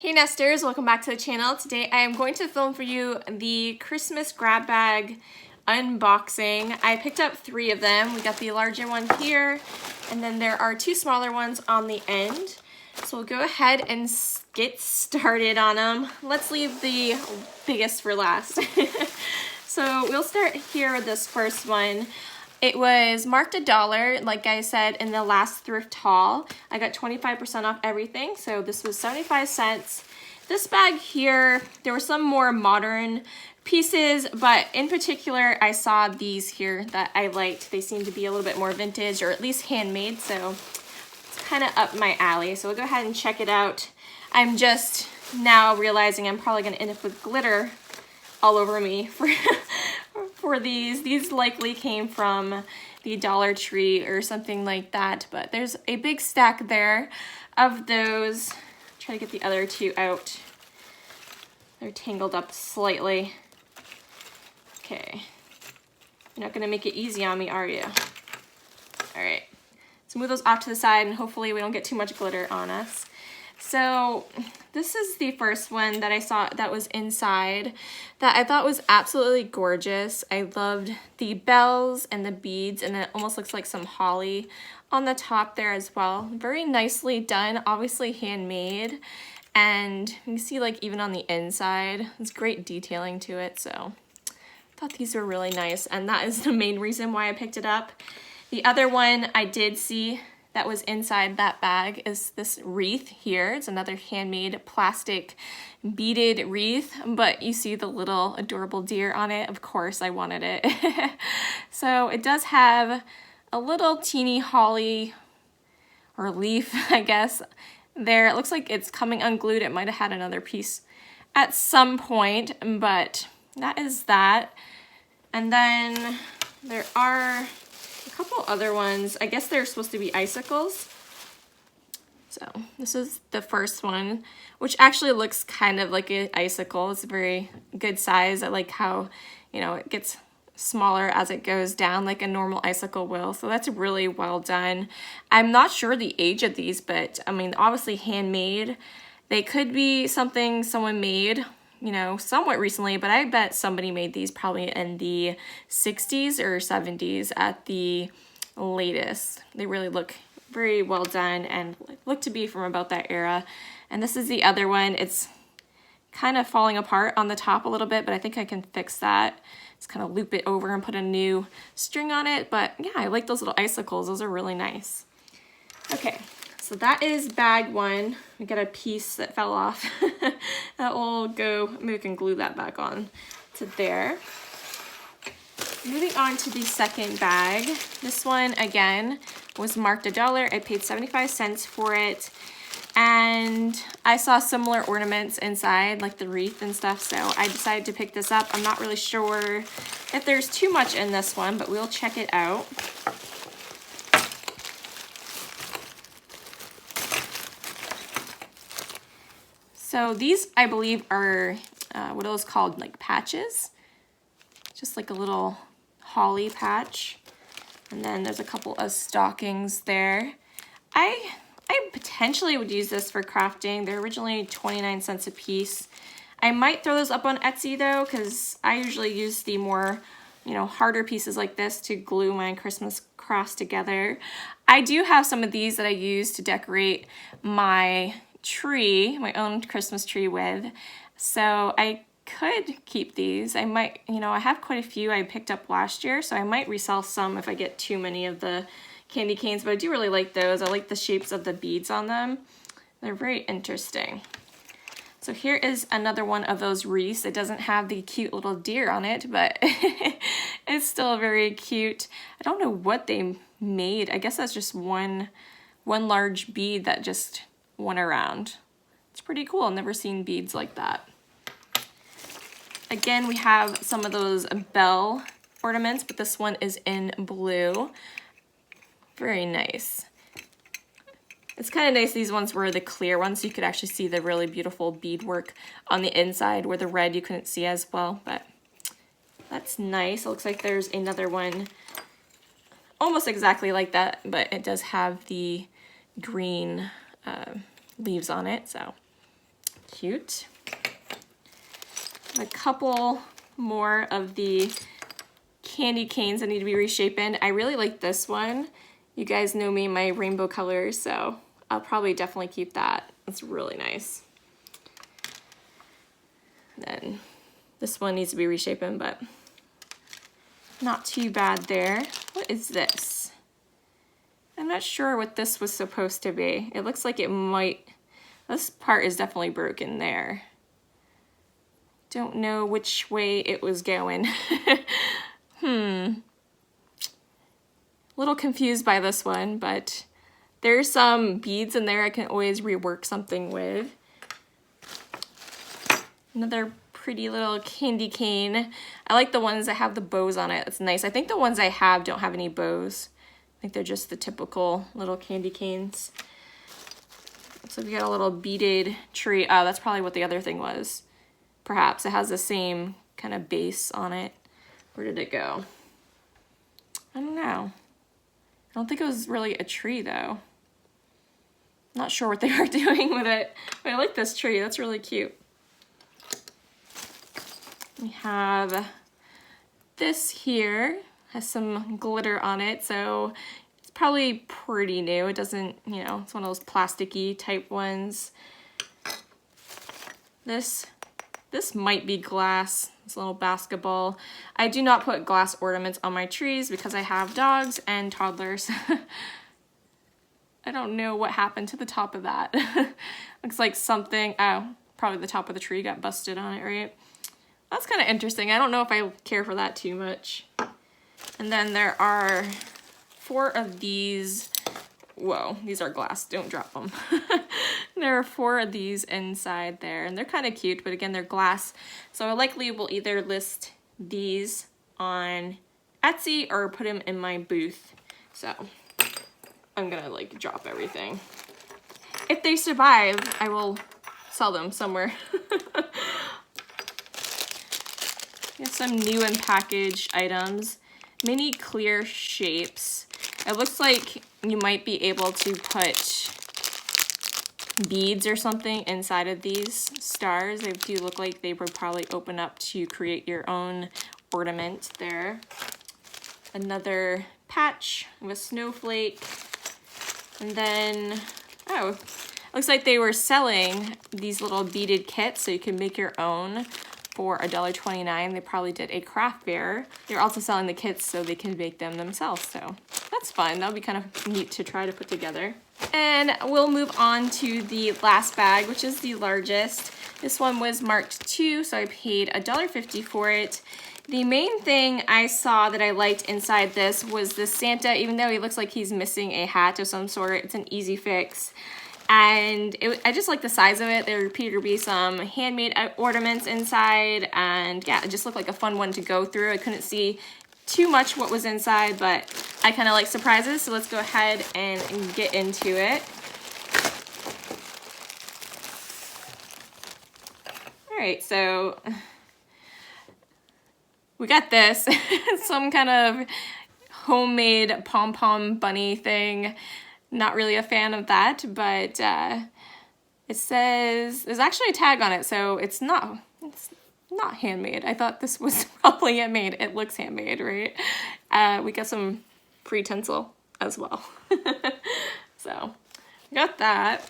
Hey Nesters, welcome back to the channel. Today I am going to film for you the Christmas grab bag unboxing. I picked up 3 of them. We got the larger one here, and then there are 2 smaller ones on the end. So we'll go ahead and get started on them. Let's leave the biggest for last. So we'll start here with this first one. It was marked $1, like I said in the last thrift haul. I got 25% off everything, so this was 75 cents. This bag here, there were some more modern pieces, but in particular, I saw these here that I liked. They seem to be a little bit more vintage, or at least handmade, so it's kind of up my alley. So we'll go ahead and check it out. I'm just now realizing I'm probably gonna end up with glitter all over me for these. These likely came from the Dollar Tree or something like that, but there's a big stack there of those. Try to get the other 2 out. They're tangled up slightly. Okay. You're not gonna make it easy on me, are you? All right, let's move those off to the side and hopefully we don't get too much glitter on us. So this is the first one that I saw that was inside that I thought was absolutely gorgeous. I loved the bells and the beads, and it almost looks like some holly on the top there as well. Very nicely done, obviously handmade. And you can see like even on the inside, there's great detailing to it. So I thought these were really nice, and that is the main reason why I picked it up. The other one I did see that was inside that bag is this wreath here. It's another handmade plastic beaded wreath, but you see the little adorable deer on it. Of course I wanted it. So it does have a little teeny holly or leaf, I guess, there. It looks like it's coming unglued. It might have had another piece at some point, but that is that. And then there are a couple other ones. I guess they're supposed to be icicles. So this is the first one, which actually looks kind of like an icicle. It's a very good size. I like how, you know, it gets smaller as it goes down like a normal icicle will. So that's really well done. I'm not sure the age of these, but I mean, obviously handmade. They could be something someone made, you know, somewhat recently, but I bet somebody made these probably in the 60s or 70s at the latest. They really look very well done and look to be from about that era. And this is the other one. It's kind of falling apart on the top a little bit, but I think I can fix that. Just kind of loop it over and put a new string on it. But yeah, I like those little icicles. Those are really nice. Okay. So that is bag 1. We got a piece that fell off. That will go, maybe we can glue that back on to there. Moving on to the second bag. This one, again, was marked $1. I paid 75 cents for it. And I saw similar ornaments inside, like the wreath and stuff, so I decided to pick this up. I'm not really sure if there's too much in this one, but we'll check it out. So these, I believe, are what are those called, like patches? Just like a little holly patch. And then there's a couple of stockings there. I potentially would use this for crafting. They're originally 29 cents a piece. I might throw those up on Etsy though, because I usually use the more, you know, harder pieces like this to glue my Christmas crafts together. I do have some of these that I use to decorate my tree, my own Christmas tree with. So I could keep these. I might, you know, I have quite a few I picked up last year, so I might resell some if I get too many of the candy canes, but I do really like those. I like the shapes of the beads on them. They're very interesting. So here is another one of those wreaths. It doesn't have the cute little deer on it, but it's still very cute. I don't know what they made. I guess that's just one large bead that just went around. It's pretty cool. I've never seen beads like that. Again, we have some of those bell ornaments, but this one is in blue. Very nice. It's kind of nice these ones were the clear ones, so you could actually see the really beautiful beadwork on the inside, where the red you couldn't see as well, but that's nice. It looks like there's another one almost exactly like that, but it does have the green leaves on it, so Cute. A couple more of the candy canes that need to be reshapen. I really like this one. You guys know me, my rainbow colors, so I'll probably definitely keep that. It's really nice. Then this one needs to be reshapen, but not too bad there. What is this? I'm not sure what this was supposed to be. It looks like it might, this part is definitely broken there. Don't know which way it was going. A little confused by this one, but there's some beads in there I can always rework something with. Another pretty little candy cane. I like the ones that have the bows on it. It's nice. I think the ones I have don't have any bows. I think they're just the typical little candy canes. So we got a little beaded tree. Oh, that's probably what the other thing was. Perhaps it has the same kind of base on it. Where did it go? I don't know. I don't think it was really a tree though. Not sure what they were doing with it, but I like this tree. That's really cute. We have this here, has some glitter on it, so it's probably pretty new. It doesn't, you know, it's one of those plasticky type ones. This might be glass. It's a little basketball. I do not put glass ornaments on my trees because I have dogs and toddlers. I don't know what happened to the top of that. Looks like something, oh, probably the top of the tree got busted on it, right? That's kind of interesting. I don't know if I care for that too much. And then there are 4 of these. Whoa, these are glass, don't drop them. There are 4 of these inside there, and they're kind of cute, but again, they're glass. So I likely will either list these on Etsy or put them in my booth. So I'm gonna like drop everything. If they survive, I will sell them somewhere. We have some new and packaged items. Mini clear shapes. It looks like you might be able to put beads or something inside of these stars. They do look like they would probably open up to create your own ornament there. Another patch of a snowflake. And then, oh, looks like they were selling these little beaded kits so you can make your own for $1.29. They probably did a craft fair. They're also selling the kits so they can make them themselves, so that's fun. That'll be kind of neat to try to put together. And we'll move on to the last bag, which is the largest. This one was marked 2, so I paid $1.50 for it. The main thing I saw that I liked inside this was the Santa, even though he looks like he's missing a hat of some sort. It's an easy fix. And I just like the size of it. There appear to be some handmade ornaments inside, and yeah, it just looked like a fun one to go through. I couldn't see too much what was inside, but I kind of like surprises, so let's go ahead and get into it. All right, so we got this, some kind of homemade pom-pom bunny thing. Not really a fan of that, but it says, there's actually a tag on it, so it's not handmade. I thought this was probably handmade. It looks handmade, right? We got some free tinsel as well. So, got that.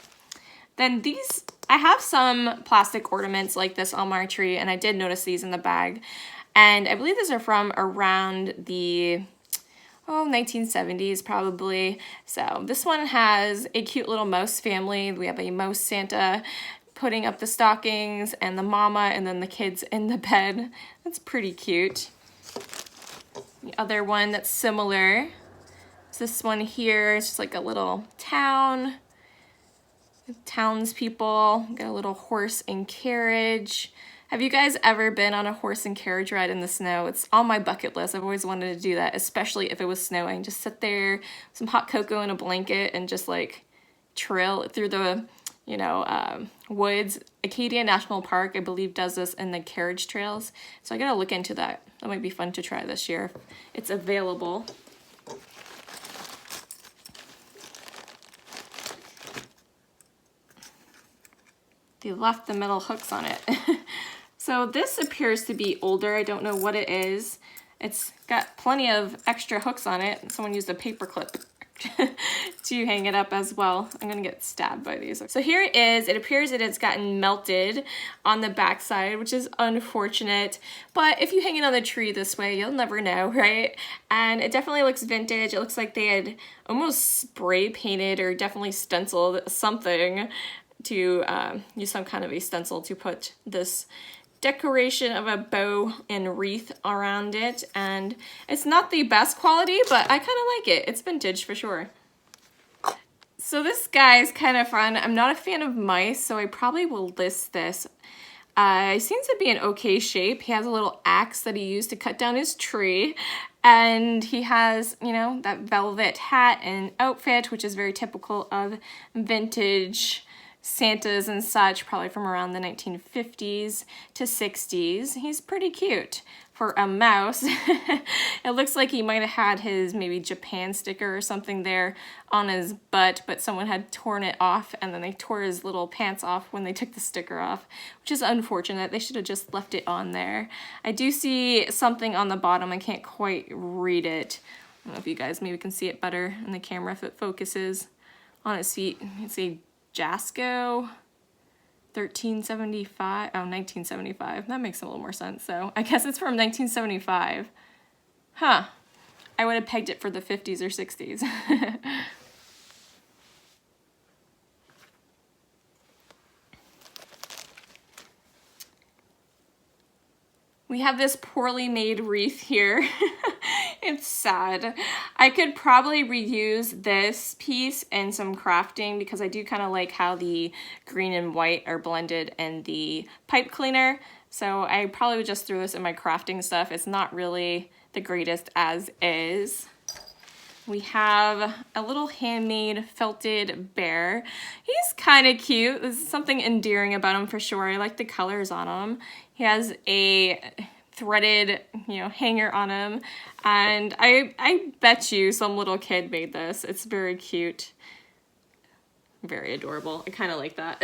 Then these, I have some plastic ornaments like this on my tree, and I did notice these in the bag. And I believe these are from around the 1970s probably. So this one has a cute little mouse family. We have a mouse Santa putting up the stockings and the mama and then the kids in the bed. That's pretty cute. The other one that's similar is this one here. It's just like a little town. Townspeople. Got a little horse and carriage. Have you guys ever been on a horse and carriage ride in the snow? It's on my bucket list. I've always wanted to do that, especially if it was snowing. Just sit there, some hot cocoa and a blanket, and just like trail through the, woods. Acadia National Park, I believe, does this in the carriage trails. So I gotta look into that. That might be fun to try this year if it's available. they left the metal hooks on it. So this appears to be older. I don't know what it is. It's got plenty of extra hooks on it. Someone used a paper clip to hang it up as well. I'm gonna get stabbed by these. So here it is. It appears that it's gotten melted on the back side, which is unfortunate. But if you hang it on the tree this way, you'll never know, right? And it definitely looks vintage. It looks like they had almost spray painted or definitely stenciled something to use some kind of a stencil to put this decoration of a bow and wreath around it. And it's not the best quality, but I kind of like it. It's vintage for sure. So this guy is kind of fun. I'm not a fan of mice, so I probably will list this. He seems to be in okay shape. He has a little axe that he used to cut down his tree. And he has, you know, that velvet hat and outfit, which is very typical of vintage Santas and such, probably from around the 1950s to 60s. He's pretty cute for a mouse. It looks like he might have had his maybe Japan sticker or something there on his butt, but someone had torn it off and then they tore his little pants off when they took the sticker off, which is unfortunate. They should have just left it on there. I do see something on the bottom. I can't quite read it. I don't know if you guys maybe can see it better in the camera if it focuses. On his feet, you can see Jasco 1375, oh, 1975. That makes a little more sense. So I guess it's from 1975. Huh. I would have pegged it for the 50s or 60s. We have this poorly made wreath here. It's sad. I could probably reuse this piece in some crafting because I do kind of like how the green and white are blended in the pipe cleaner. So I probably would just throw this in my crafting stuff. It's not really the greatest as is. We have a little handmade felted bear. He's kind of cute. There's something endearing about him for sure. I like the colors on him. He has a threaded, you know, hanger on him. And I bet you some little kid made this. It's very cute. Very adorable. I kind of like that.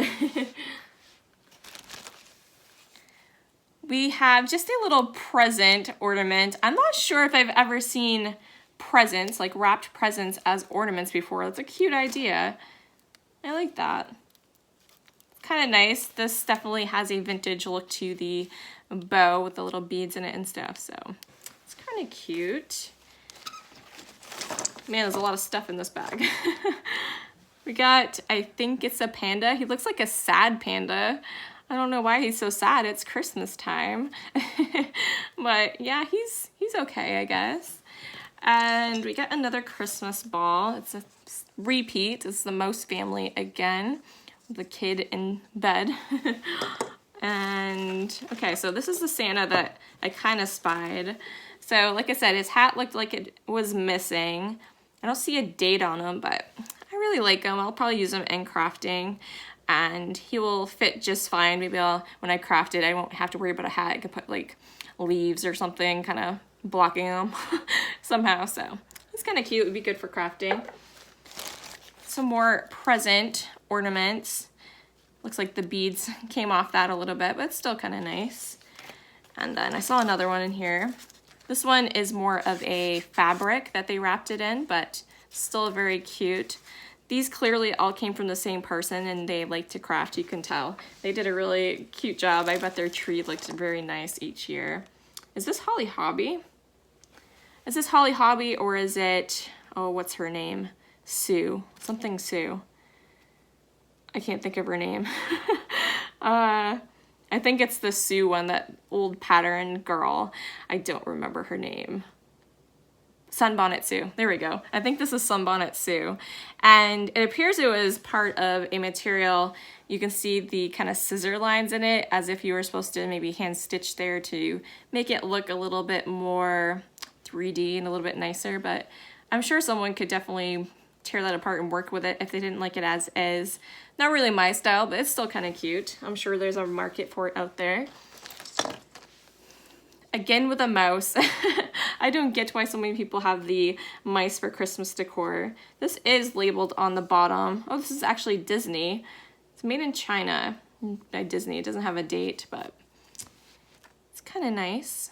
We have just a little present ornament. I'm not sure if I've ever seen presents, like wrapped presents as ornaments before. That's a cute idea. I like that. Kind of nice. This definitely has a vintage look to the bow with the little beads in it and stuff, so it's kind of cute. Man, there's a lot of stuff in this bag. We got, I think it's a panda. He looks like a sad panda. I don't know why he's so sad. It's Christmas time. But yeah, he's okay, I guess. And we got another Christmas ball. It's a repeat. It's the Most family again. The kid in bed. And okay, so this is the Santa that I kind of spied. So like I said, his hat looked like it was missing. I don't see a date on him, but I really like him. I'll probably use him in crafting and he will fit just fine. Maybe when I craft it, I won't have to worry about a hat. I could put like leaves or something kind of blocking them somehow. So it's kind of cute. It would be good for crafting. Some more present ornaments. Looks like the beads came off that a little bit, but it's still kind of nice. And then I saw another one in here. This one is more of a fabric that they wrapped it in, but still very cute. These clearly all came from the same person and they like to craft, you can tell. They did a really cute job. I bet their tree looked very nice each year. Is this Holly Hobby? Is this Holly Hobby or is it, oh, what's her name? Sue, something Sue. I can't think of her name. I think it's the Sue one, that old pattern girl. I don't remember her name. Sunbonnet Sue. There we go. I think this is Sunbonnet Sue. And it appears it was part of a material. You can see the kind of scissor lines in it as if you were supposed to maybe hand stitch there to make it look a little bit more 3D and a little bit nicer. But I'm sure someone could definitely tear that apart and work with it if they didn't like it as is. Not really my style, but it's still kind of cute. I'm sure there's a market for it out there. Again with a mouse. I don't get why so many people have the mice for Christmas decor. This is labeled on the bottom. Oh, this is actually Disney. It's made in China. by Disney. It doesn't have a date, but it's kind of nice.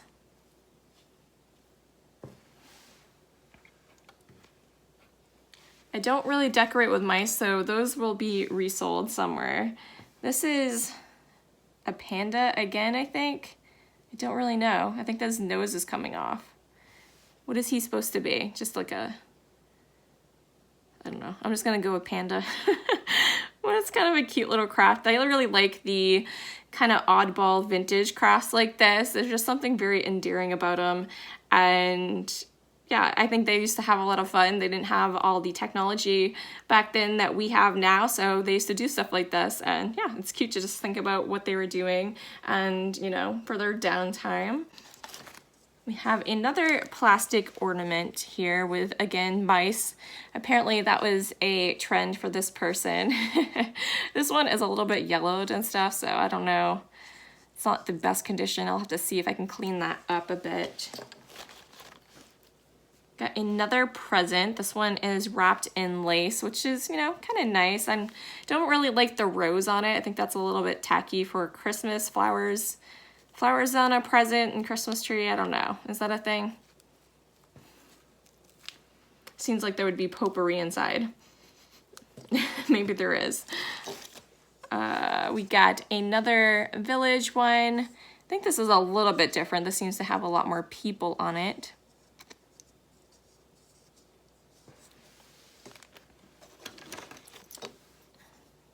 I don't really decorate with mice, so those will be resold somewhere. This is a panda again, I think. I don't really know. I think his nose is coming off. What is he supposed to be? Just like a, I don't know. I'm just gonna go with panda. Well, it's kind of a cute little craft. I really like the kind of oddball vintage crafts like this. There's just something very endearing about them. And yeah, I think they used to have a lot of fun. They didn't have all the technology back then that we have now, so they used to do stuff like this. And yeah, it's cute to just think about what they were doing and, you know, for their downtime. We have another plastic ornament here with, again, mice. Apparently that was a trend for this person. This one is a little bit yellowed and stuff, so I don't know. It's not the best condition. I'll have to see if I can clean that up a bit. Got another present. This one is wrapped in lace, which is, you know, kind of nice. I don't really like the rose on it. I think that's a little bit tacky for Christmas flowers. Flowers on a present and Christmas tree, I don't know. Is that a thing? Seems like there would be potpourri inside. Maybe there is. We got another village one. I think this is a little bit different. This seems to have a lot more people on it.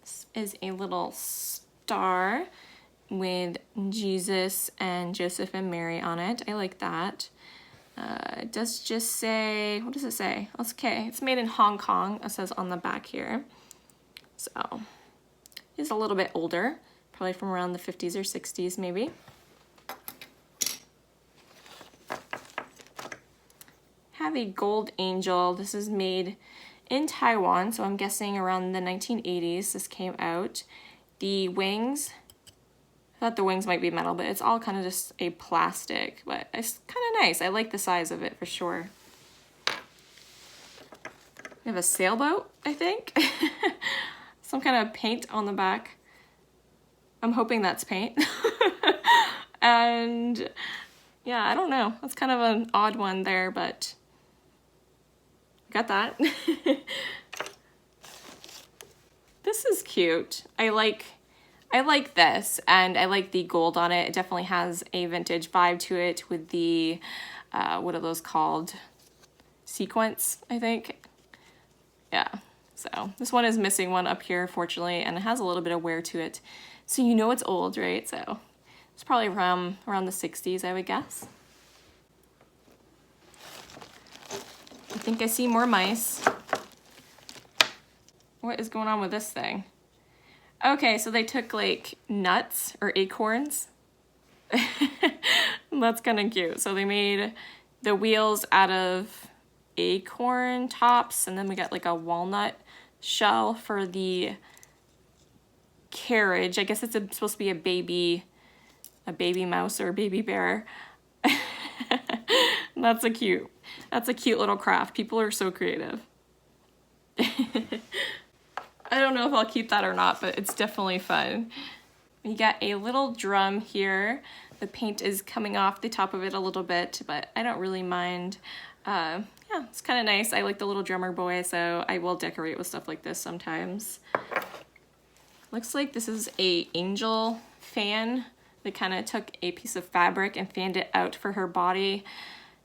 This is a little star with Jesus and Joseph and Mary on it. I like that. It does just say, what does it say? Okay, it's made in Hong Kong, it says on the back here. So, it's a little bit older, probably from around the 50s or 60s maybe. Have a gold angel. This is made in Taiwan, so I'm guessing around the 1980s this came out. The wings, I thought the wings might be metal, but it's all kind of just a plastic, but it's kind of nice. I like the size of it for sure. We have a sailboat, I think. Some kind of paint on the back. I'm hoping that's paint. And yeah, I don't know. That's kind of an odd one there, but got that. This is cute. I like this, and I like the gold on it. It definitely has a vintage vibe to it with the, what are those called? Sequence, I think. Yeah, so this one is missing one up here, fortunately, and it has a little bit of wear to it. So you know it's old, right? So it's probably around the 60s, I would guess. I think I see more mice. What is going on with this thing? Okay, so they took like nuts or acorns. That's kind of cute. So they made the wheels out of acorn tops, and then we got like a walnut shell for the carriage. I guess it's supposed to be a baby mouse or a baby bear. That's a cute little craft. People are so creative. I don't know if I'll keep that or not, but it's definitely fun. We got a little drum here. The paint is coming off the top of it a little bit, but I don't really mind. Yeah, it's kind of nice. I like the little drummer boy, so I will decorate with stuff like this sometimes. Looks like this is a angel fan. They kind of took a piece of fabric and fanned it out for her body.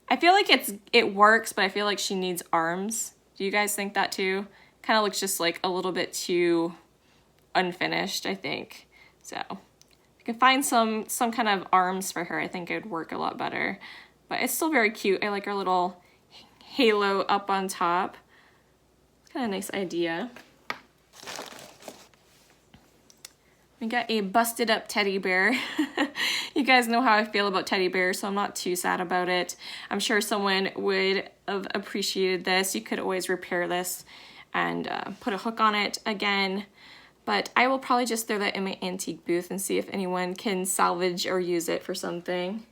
I feel like it works, but I feel like she needs arms. Do you guys think that too? Kind of looks just like a little bit too unfinished, I think. So if you can find some kind of arms for her, I think it would work a lot better. But it's still very cute. I like her little halo up on top. It's kind of a nice idea. We got a busted up teddy bear. You guys know how I feel about teddy bears, so I'm not too sad about it. I'm sure someone would have appreciated this. You could always repair this and put a hook on it again. But I will probably just throw that in my antique booth and see if anyone can salvage or use it for something.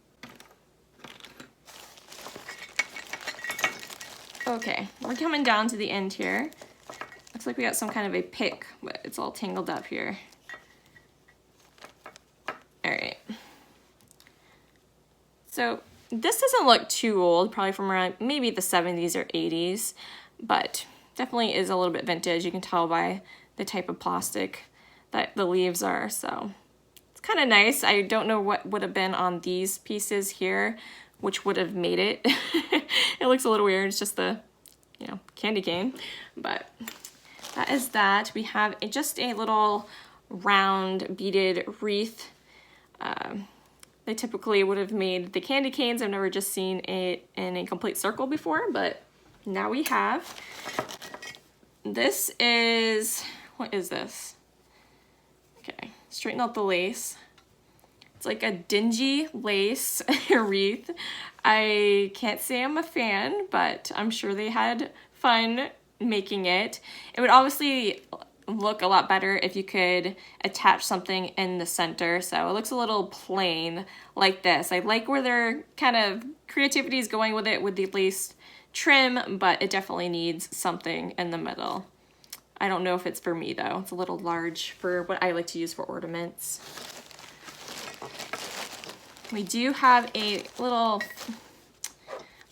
Okay, we're coming down to the end here. Looks like we got some kind of a pick, but it's all tangled up here. So this doesn't look too old, probably from around maybe the 70s or 80s, but definitely is a little bit vintage. You can tell by the type of plastic that the leaves are, so it's kind of nice. I don't know what would have been on these pieces here, which would have made it. It looks a little weird. It's just the, you know, candy cane, but that is that. We have just a little round beaded wreath. They typically would have made the candy canes. I've never just seen it in a complete circle before, but now we have. This is, what is this? Okay, straighten out the lace. It's like a dingy lace wreath. I can't say I'm a fan, but I'm sure they had fun making it. It would obviously look a lot better if you could attach something in the center, so it looks a little plain like this. I like where their kind of creativity is going with it with the lace trim, but it definitely needs something in the middle. I don't know if it's for me though. It's a little large for what I like to use for ornaments. We do have a little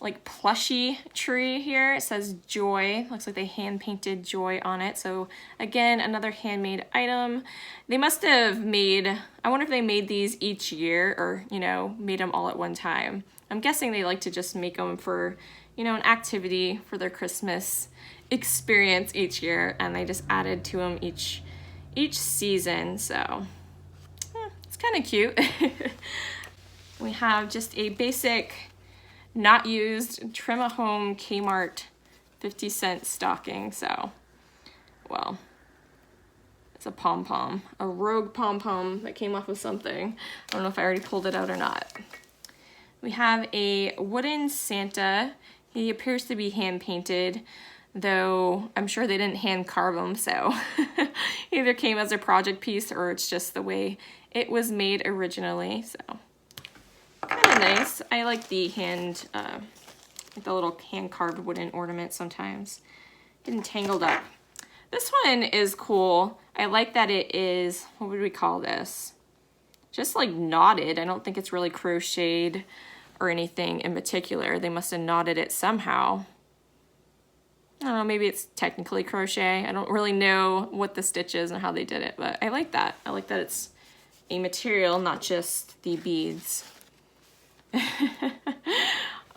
like plushy tree here. It says Joy. Looks like they hand painted Joy on it. So again, another handmade item. They must have made, I wonder if they made these each year or, you know, made them all at one time. I'm guessing they like to just make them for, you know, an activity for their Christmas experience each year, and they just added to them each season. So it's kind of cute. We have just a basic, not used Trim a Home Kmart 50-cent stocking. So, well, it's a pom-pom, a rogue pom-pom that came off of something. I don't know if I already pulled it out or not. We have a wooden Santa. He appears to be hand painted, though I'm sure they didn't hand carve them, so either came as a project piece or it's just the way it was made originally. So kind of nice. I like the the little hand carved wooden ornament sometimes. Getting tangled up. This one is cool. I like that it is, what would we call this? Just like knotted. I don't think it's really crocheted or anything in particular. They must have knotted it somehow. I don't know, maybe it's technically crochet. I don't really know what the stitch is and how they did it, but I like that. I like that it's a material, not just the beads.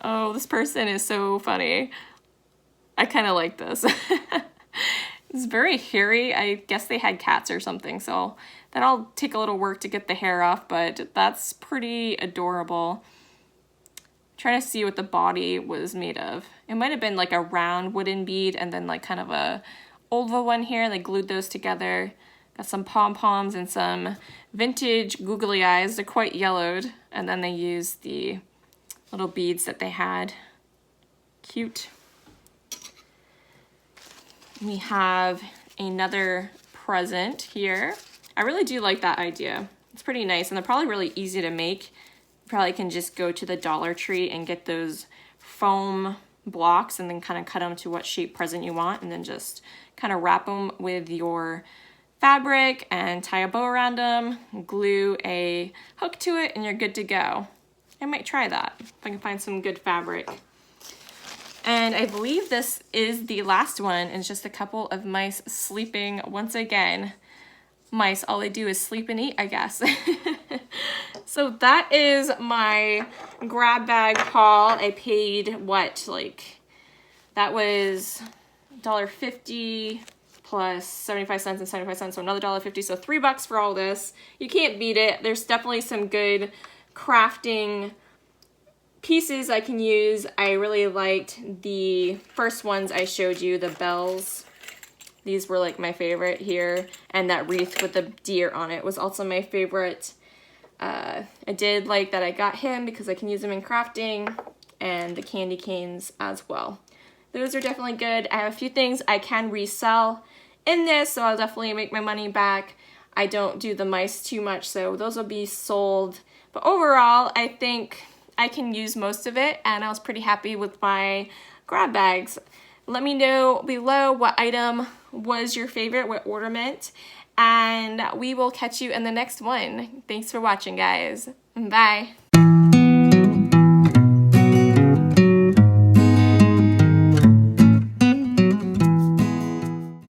Oh, this person is so funny. I kind of like this. It's very hairy. I guess they had cats or something, so that'll take a little work to get the hair off, but that's pretty adorable. Trying to see what the body was made of. It might have been like a round wooden bead and then like kind of a oval one here. They glued those together. Got some pom-poms and some vintage googly eyes. They're quite yellowed. And then they used the little beads that they had. Cute. We have another present here. I really do like that idea. It's pretty nice, and they're probably really easy to make. You probably can just go to the Dollar Tree and get those foam blocks and then kind of cut them to what shape present you want, and then just kind of wrap them with your fabric and tie a bow around them, glue a hook to it, and you're good to go. I might try that if I can find some good fabric. And I believe this is the last one. It's just a couple of mice sleeping once again. Mice, all they do is sleep and eat, I guess. So that is my grab bag haul. I paid what, like, that was $1.50 plus 75 cents and 75 cents, so another $1.50, so $3 for all this. You can't beat it. There's definitely some good crafting pieces I can use. I really liked the first ones I showed you, the bells. These were like my favorite here, and that wreath with the deer on it was also my favorite. I did like that I got him because I can use them in crafting, and the candy canes as well. Those are definitely good. I have a few things I can resell in this, so I'll definitely make my money back. I don't do the mice too much, so those will be sold. But overall, I think I can use most of it, and I was pretty happy with my grab bags. Let me know below what item was your favorite, what ornament, and we will catch you in the next one. Thanks for watching, guys. Bye.